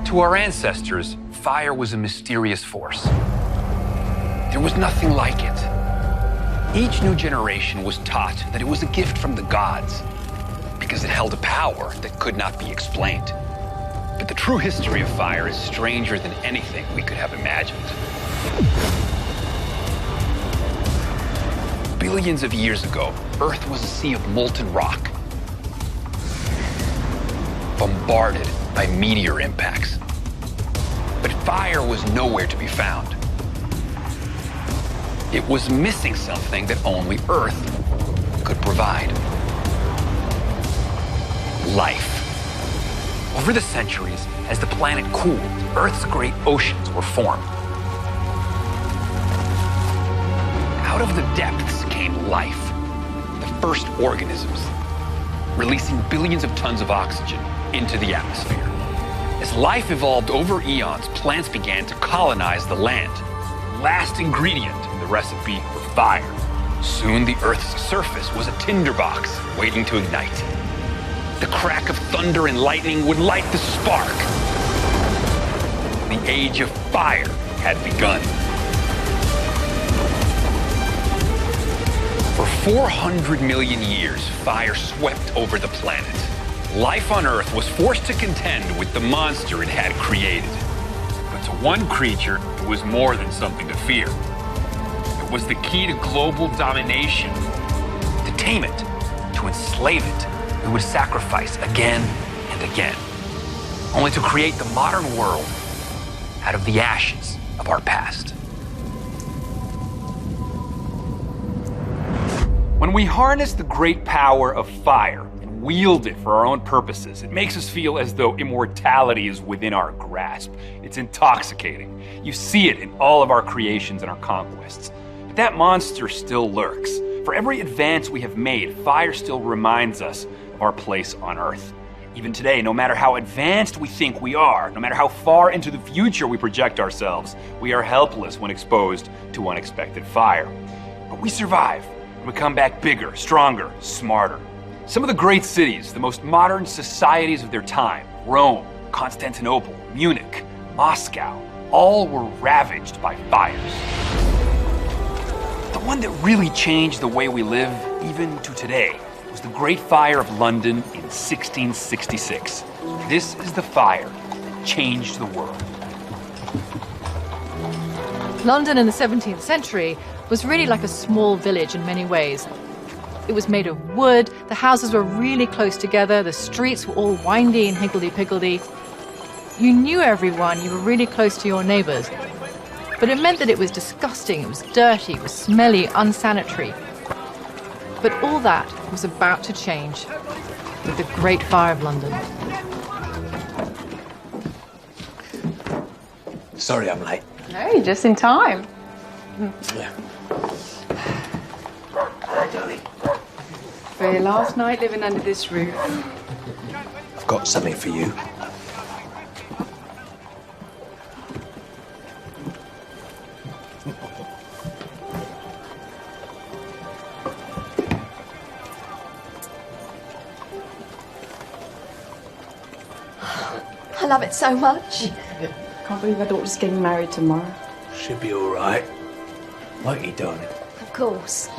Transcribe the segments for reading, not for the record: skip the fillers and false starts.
To our ancestors, fire was a mysterious force. There was nothing like it. Each new generation was taught that it was a gift from the gods because it held a power that could not be explained. But the true history of fire is stranger than anything we could have imagined. Billions of years ago, Earth was a sea of molten rock, bombarded by meteor impacts. But fire was nowhere to be found. It was missing something that only Earth could provide. Life. Over the centuries, as the planet cooled, Earth's great oceans were formed. Out of the depths came life, the first organisms, releasing billions of tons of oxygen into the atmosphere. As life evolved over eons, plants began to colonize the land. The last ingredient in the recipe for fire. Soon the Earth's surface was a tinderbox waiting to ignite. The crack of thunder and lightning would light the spark. The age of fire had begun. For 400 million years, fire swept over the planet. Life on Earth was forced to contend with the monster it had created. But to one creature, it was more than something to fear. It was the key to global domination. To tame it, to enslave it, we would sacrifice again and again, only to create the modern world out of the ashes of our past. When we harness the great power of fire and wield it for our own purposes, it makes us feel as though immortality is within our grasp. It's intoxicating. You see it in all of our creations and our conquests. But that monster still lurks. For every advance we have made, fire still reminds us of our place on Earth. Even today, no matter how advanced we think we are, no matter how far into the future we project ourselves, we are helpless when exposed to unexpected fire. But we survive. We come back bigger, stronger, smarter. Some of the great cities, the most modern societies of their time, Rome, Constantinople, Munich, Moscow, all were ravaged by fires. The one that really changed the way we live, even to today, was the Great Fire of London in 1666. This is the fire that changed the world. London in the 17th century was really like a small village in many ways. It was made of wood, the houses were really close together, the streets were all windy and higgledy-piggledy. You knew everyone, you were really close to your neighbors. But it meant that it was disgusting, it was dirty, it was smelly, unsanitary. But all that was about to change with the Great Fire of London. Sorry I'm late. No, you're just in time. Yeah. Hi, darling. For your last night living under this roof. I've got something for you. I love it so much. Can't believe our daughter's getting married tomorrow. Should be all right. Won't you, darling? Of course.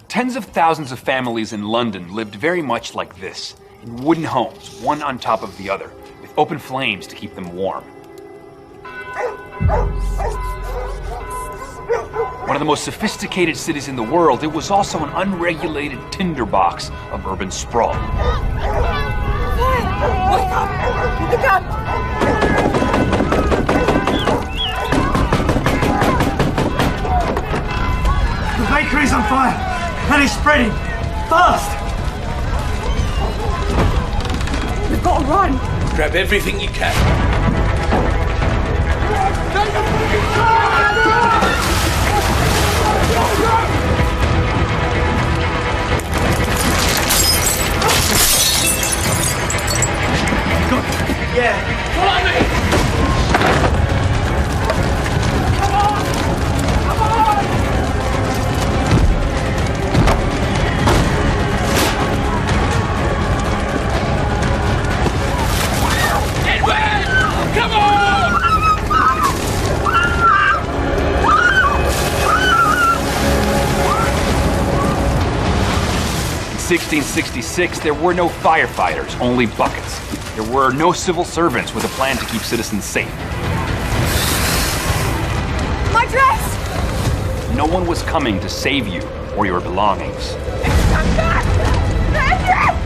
Tens of thousands of families in London lived very much like this, in wooden homes, one on top of the other, with open flames to keep them warm. One of the most sophisticated cities in the world, it was also an unregulated tinderbox of urban sprawl. Wake up! Look up! The bakery's on fire, and it's spreading. Fast! We've got to run. Grab everything you can. Yeah. Follow me! 1666, there were no firefighters, only buckets. There were no civil servants with a plan to keep citizens safe. My dress! No one was coming to save you or your belongings. Come back! My dress!